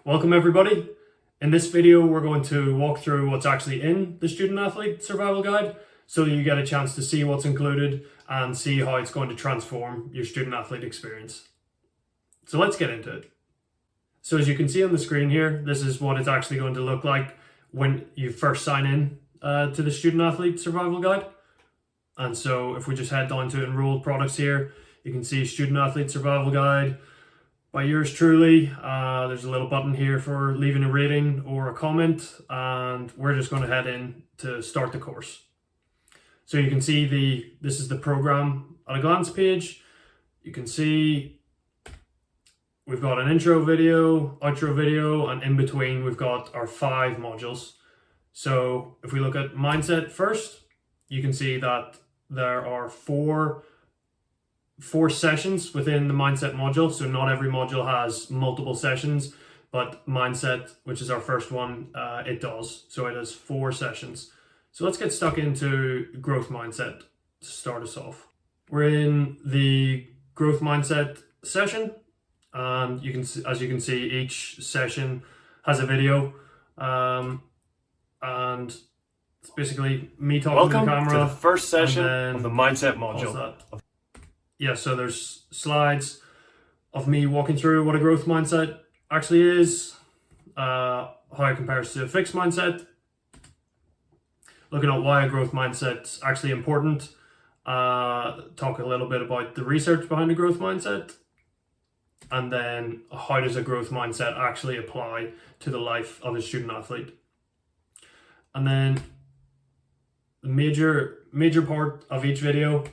Welcome everybody. In this video, we're going to walk through what's actually in the Student Athlete Survival Guide so that you get a chance to see what's included and see how it's going to transform your student athlete experience. So let's get into it. So as you can see on the screen here, this is what it's actually going to look like when you first sign in to the Student Athlete Survival Guide. And so if we just head down to enrolled products here, you can see Student Athlete Survival Guide by yours truly. There's a little button here for leaving a rating or a comment, and we're just going to head in to start the course. So you can see this is the program at a glance page. You can see we've got an intro video, outro video, and in between we've got our 5 modules. So if we look at mindset first, you can see that there are four sessions within the mindset module. So not every module has multiple sessions, but mindset, which is our first one, it does. So it has 4 sessions. So let's get stuck into growth mindset to start us off. We're in the growth mindset session, and you can see, as you can see, each session has a video, and it's basically me talking to the camera. Welcome to the first session of the mindset module. Yeah, so there's slides of me walking through what a growth mindset actually is, how it compares to a fixed mindset, looking at why a growth mindset's actually important, talk a little bit about the research behind a growth mindset, and then how does a growth mindset actually apply to the life of a student athlete. And then the major part of each video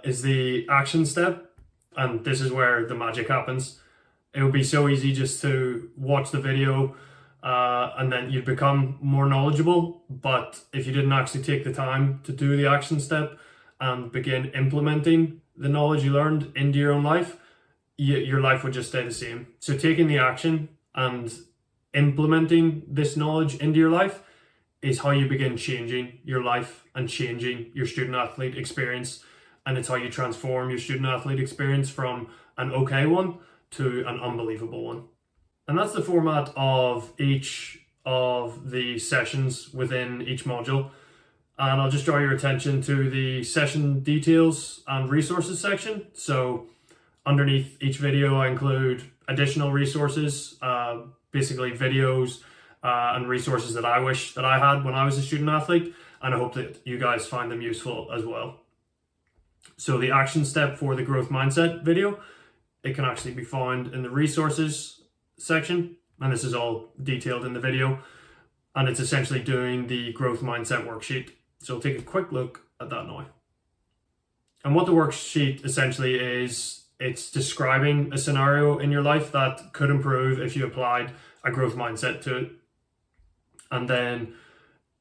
is the action step, and this is where the magic happens. It would be so easy just to watch the video and then you'd become more knowledgeable, but if you didn't actually take the time to do the action step and begin implementing the knowledge you learned into your own life, your life would just stay the same. So taking the action and implementing this knowledge into your life is how you begin changing your life and changing your student athlete experience. And it's how you transform your student athlete experience from an okay one to an unbelievable one. And that's the format of each of the sessions within each module. And I'll just draw your attention to the session details and resources section. So underneath each video, I include additional resources, basically videos, and resources that I wish that I had when I was a student athlete, and I hope that you guys find them useful as well. So the action step for the growth mindset video, it can actually be found in the resources section, and this is all detailed in the video, and it's essentially doing the growth mindset worksheet. So we'll take a quick look at that now. And what the worksheet essentially is, it's describing a scenario in your life that could improve if you applied a growth mindset to it. And then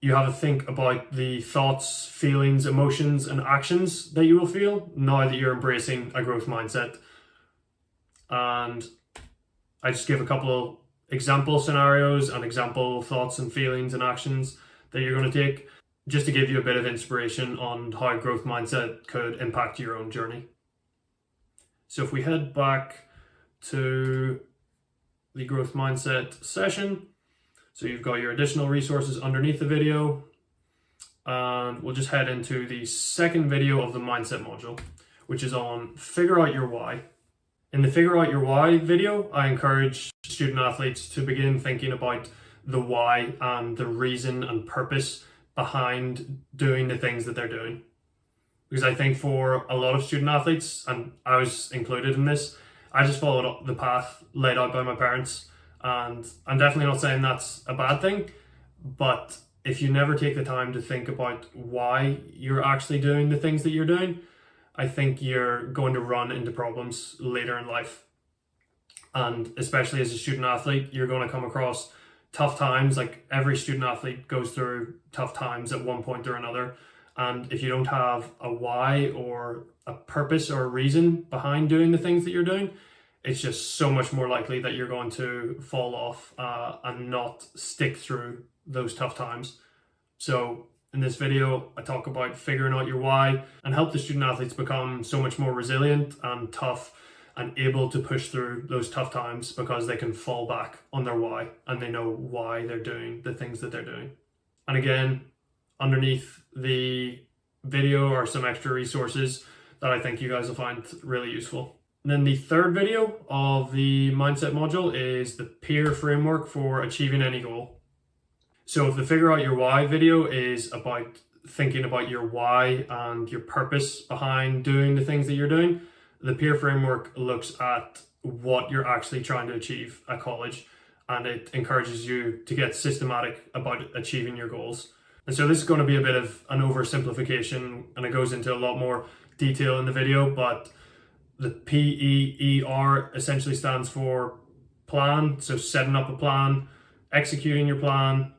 you have to think about the thoughts, feelings, emotions, and actions that you will feel now that you're embracing a growth mindset. And I just give a couple of example scenarios and example thoughts and feelings and actions that you're going to take, just to give you a bit of inspiration on how growth mindset could impact your own journey. So if we head back to the growth mindset session, so you've got your additional resources underneath the video, and we'll just head into the second video of the mindset module, which is on figure out your why. In the figure out your why video, I encourage student athletes to begin thinking about the why and the reason and purpose behind doing the things that they're doing. Because I think for a lot of student athletes, and I was included in this, I just followed the path laid out by my parents. And I'm definitely not saying that's a bad thing, but if you never take the time to think about why you're actually doing the things that you're doing, I think you're going to run into problems later in life. And especially as a student athlete, you're going to come across tough times. Like every student athlete goes through tough times at one point or another. And if you don't have a why or a purpose or a reason behind doing the things that you're doing, it's just so much more likely that you're going to fall off and not stick through those tough times. So in this video, I talk about figuring out your why and help the student athletes become so much more resilient and tough and able to push through those tough times because they can fall back on their why and they know why they're doing the things that they're doing. And again, underneath the video are some extra resources that I think you guys will find really useful. And then the third video of the mindset module is the peer framework for achieving any goal. So if the figure out your why video is about thinking about your why and your purpose behind doing the things that you're doing, the peer framework looks at what you're actually trying to achieve at college, and it encourages you to get systematic about achieving your goals. And so this is going to be a bit of an oversimplification, and it goes into a lot more detail in the video, but the PEER essentially stands for plan. So setting up a plan, executing your plan,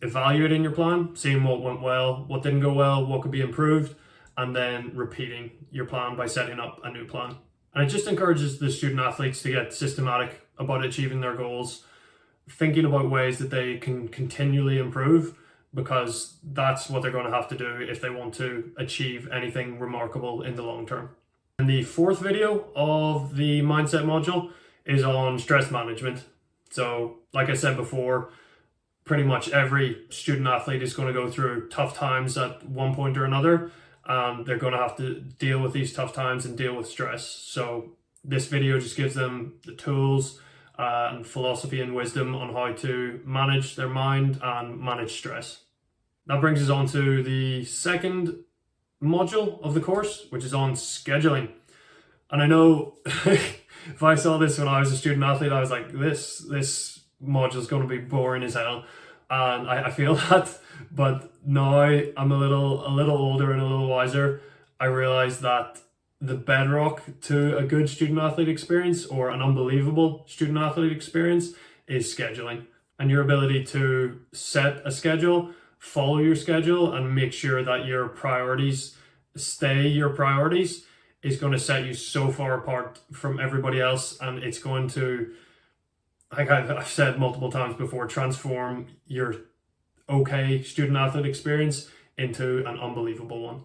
evaluating your plan, seeing what went well, what didn't go well, what could be improved, and then repeating your plan by setting up a new plan. And it just encourages the student athletes to get systematic about achieving their goals, thinking about ways that they can continually improve, because that's what they're going to have to do if they want to achieve anything remarkable in the long term. And the fourth video of the mindset module is on stress management. So like I said before, pretty much every student athlete is going to go through tough times at one point or another. They're going to have to deal with these tough times and deal with stress. So this video just gives them the tools and philosophy and wisdom on how to manage their mind and manage stress. That brings us on to the second module of the course, which is on scheduling. And I know if I saw this when I was a student athlete, I was like, this module is going to be boring as hell. And I feel that, but now I'm a little older and a little wiser. I realize that the bedrock to a good student athlete experience, or an unbelievable student athlete experience, is scheduling. And your ability to set a schedule, follow your schedule, and make sure that your priorities stay your priorities is going to set you so far apart from everybody else. And it's going to, like I've said multiple times before, transform your okay student athlete experience into an unbelievable one.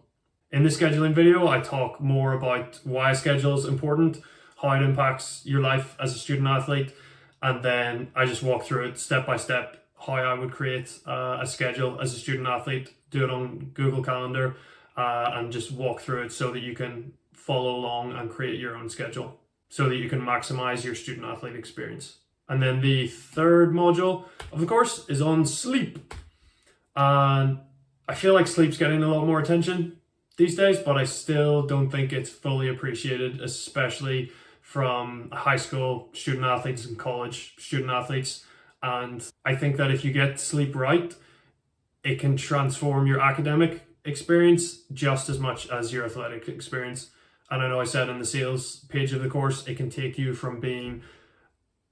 In the scheduling video, I talk more about why a schedule is important, how it impacts your life as a student athlete, and then I just walk through it step by step, how I would create a schedule as a student athlete, do it on Google Calendar, and just walk through it so that you can follow along and create your own schedule so that you can maximize your student athlete experience. And then the third module of the course is on sleep. And I feel like sleep's getting a lot more attention these days, but I still don't think it's fully appreciated, especially from high school student athletes and college student athletes. And I think that if you get sleep right, it can transform your academic experience just as much as your athletic experience. And I know I said in the sales page of the course, it can take you from being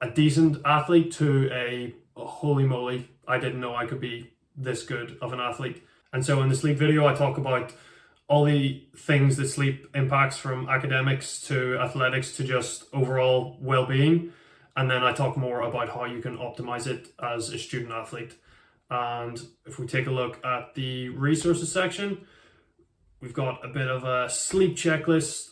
a decent athlete to a holy moly, I didn't know I could be this good of an athlete. And so in the sleep video, I talk about all the things that sleep impacts, from academics to athletics to just overall well-being. And then I talk more about how you can optimize it as a student athlete. And if we take a look at the resources section, we've got a bit of a sleep checklist,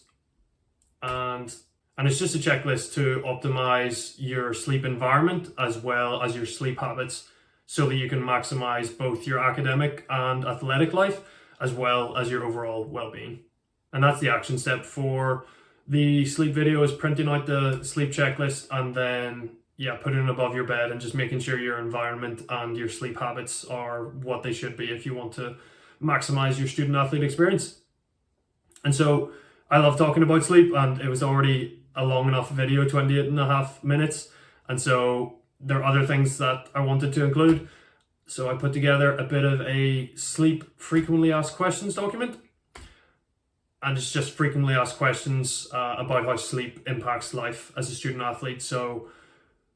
and it's just a checklist to optimize your sleep environment as well as your sleep habits so that you can maximize both your academic and athletic life as well as your overall well-being. And that's the action step for the sleep video, is printing out the sleep checklist and then putting it above your bed and just making sure your environment and your sleep habits are what they should be if you want to maximize your student athlete experience. And so I love talking about sleep, and it was already a long enough video, 28.5 minutes. And so there are other things that I wanted to include. So I put together a bit of a sleep frequently asked questions document. And it's just frequently asked questions about how sleep impacts life as a student athlete. So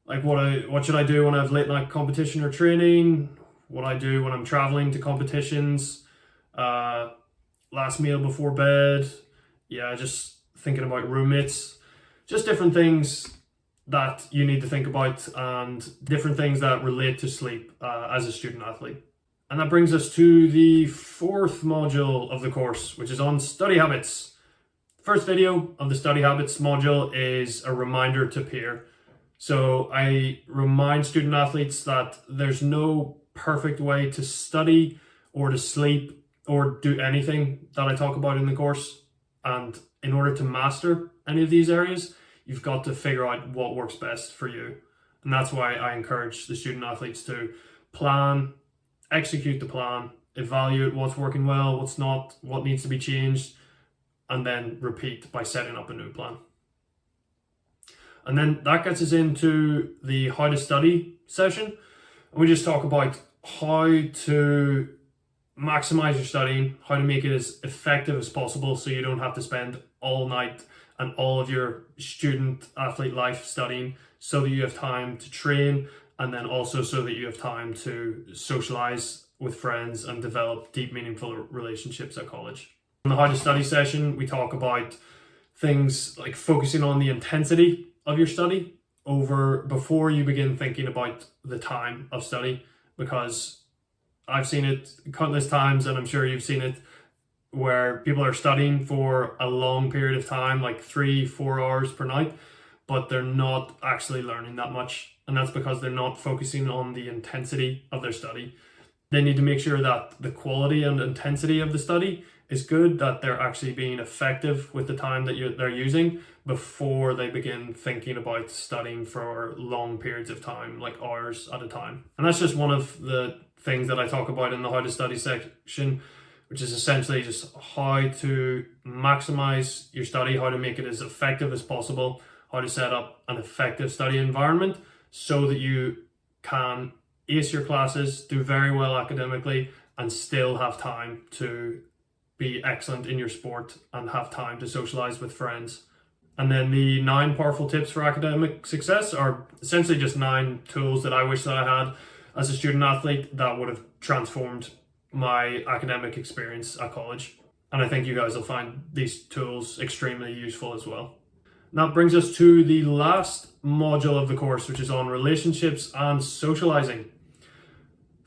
like what should I do when I have late night competition or training? What I do when I'm traveling to competitions? Last meal before bed? Just thinking about roommates. Just different things that you need to think about, and different things that relate to sleep as a student athlete. And that brings us to the fourth module of the course, which is on study habits. First video of the study habits module is a reminder to peer. So I remind student athletes that there's no perfect way to study or to sleep or do anything that I talk about in the course. And in order to master any of these areas, you've got to figure out what works best for you. And that's why I encourage the student athletes to plan, execute the plan, evaluate what's working well, what's not, what needs to be changed, and then repeat by setting up a new plan. And then that gets us into the how to study session. And we just talk about how to maximize your studying, how to make it as effective as possible so you don't have to spend all night and all of your student athlete life studying, so that you have time to train, and then also so that you have time to socialize with friends and develop deep, meaningful relationships at college. In the how to study session, we talk about things like focusing on the intensity of your study before you begin thinking about the time of study, because I've seen it countless times, and I'm sure you've seen it, where people are studying for a long period of time, like 3-4 hours per night, but they're not actually learning that much. And that's because they're not focusing on the intensity of their study. They need to make sure that the quality and intensity of the study is good, that they're actually being effective with the time that they're using before they begin thinking about studying for long periods of time, like hours at a time. And that's just one of the things that I talk about in the how to study section, which is essentially just how to maximize your study, how to make it as effective as possible, how to set up an effective study environment so that you can ace your classes, do very well academically, and still have time to be excellent in your sport and have time to socialize with friends. And then the 9 powerful tips for academic success are essentially just 9 tools that I wish that I had as a student athlete that would have transformed my academic experience at college. And I think you guys will find these tools extremely useful as well. And that brings us to the last module of the course, which is on relationships and socializing.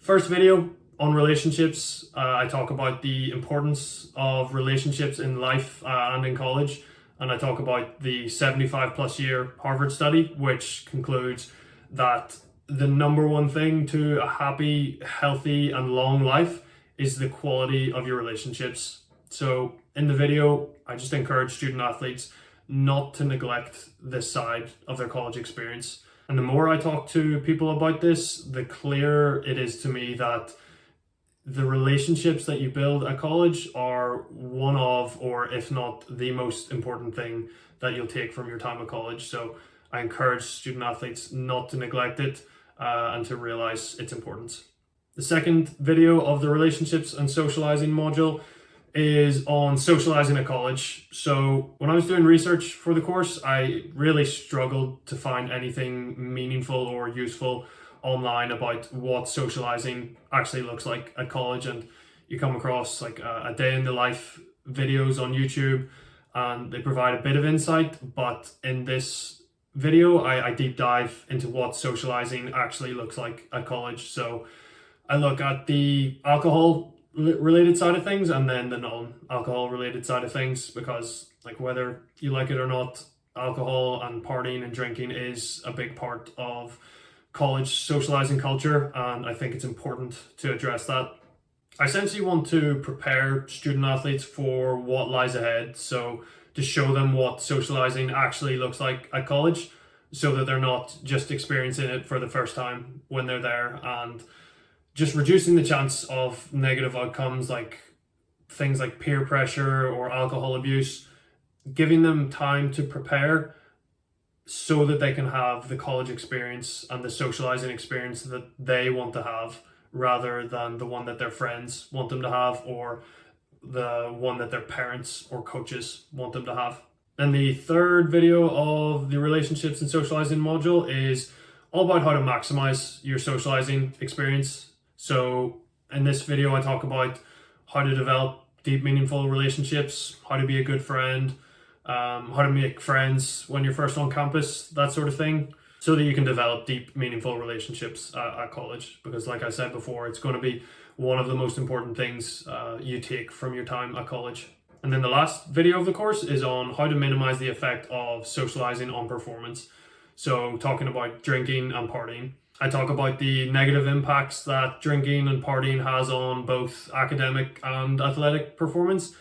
First video on relationships, I talk about the importance of relationships in life and in college. And I talk about the 75+ year Harvard study, which concludes that the number one thing to a happy, healthy, and long life is the quality of your relationships. So in the video, I just encourage student athletes not to neglect this side of their college experience. And the more I talk to people about this, the clearer it is to me that the relationships that you build at college are one of, or if not the most important thing that you'll take from your time at college. So I encourage student athletes not to neglect it and to realize its importance. The second video of the relationships and socializing module is on socializing at college. So when I was doing research for the course, I really struggled to find anything meaningful or useful online about what socializing actually looks like at college. And you come across like a day in the life videos on YouTube, and they provide a bit of insight, but in this video I deep dive into what socializing actually looks like at college. So I look at the alcohol related side of things and then the non-alcohol related side of things, because like whether you like it or not, alcohol and partying and drinking is a big part of college socializing culture, and I think it's important to address that. I essentially want to prepare student athletes for what lies ahead, so to show them what socializing actually looks like at college, so that they're not just experiencing it for the first time when they're there, and just reducing the chance of negative outcomes like things like peer pressure or alcohol abuse, giving them time to prepare so that they can have the college experience and the socializing experience that they want to have, rather than the one that their friends want them to have or the one that their parents or coaches want them to have. And the third video of the relationships and socializing module is all about how to maximize your socializing experience. So in this video, I talk about how to develop deep, meaningful relationships, how to be a good friend, how to make friends when you're first on campus, that sort of thing, so that you can develop deep, meaningful relationships at college. Because like I said before, it's going to be one of the most important things you take from your time at college. And then the last video of the course is on how to minimize the effect of socializing on performance. So talking about drinking and partying. I talk about the negative impacts that drinking and partying has on both academic and athletic performance.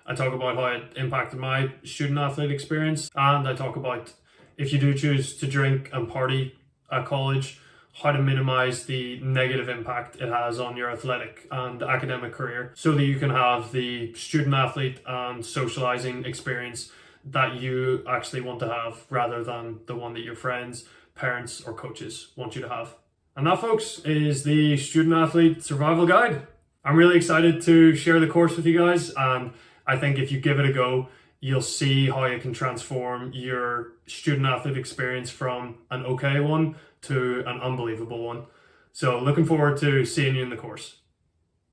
I talk about how it impacted my student athlete experience, and I talk about if you do choose to drink and party at college, how to minimize the negative impact it has on your athletic and academic career so that you can have the student athlete and socializing experience that you actually want to have rather than the one that your friends, parents, or coaches want you to have. And that, folks, is the Student Athlete Survival Guide. I'm really excited to share the course with you guys, and I think if you give it a go, you'll see how it can transform your student athlete experience from an okay one to an unbelievable one. So looking forward to seeing you in the course.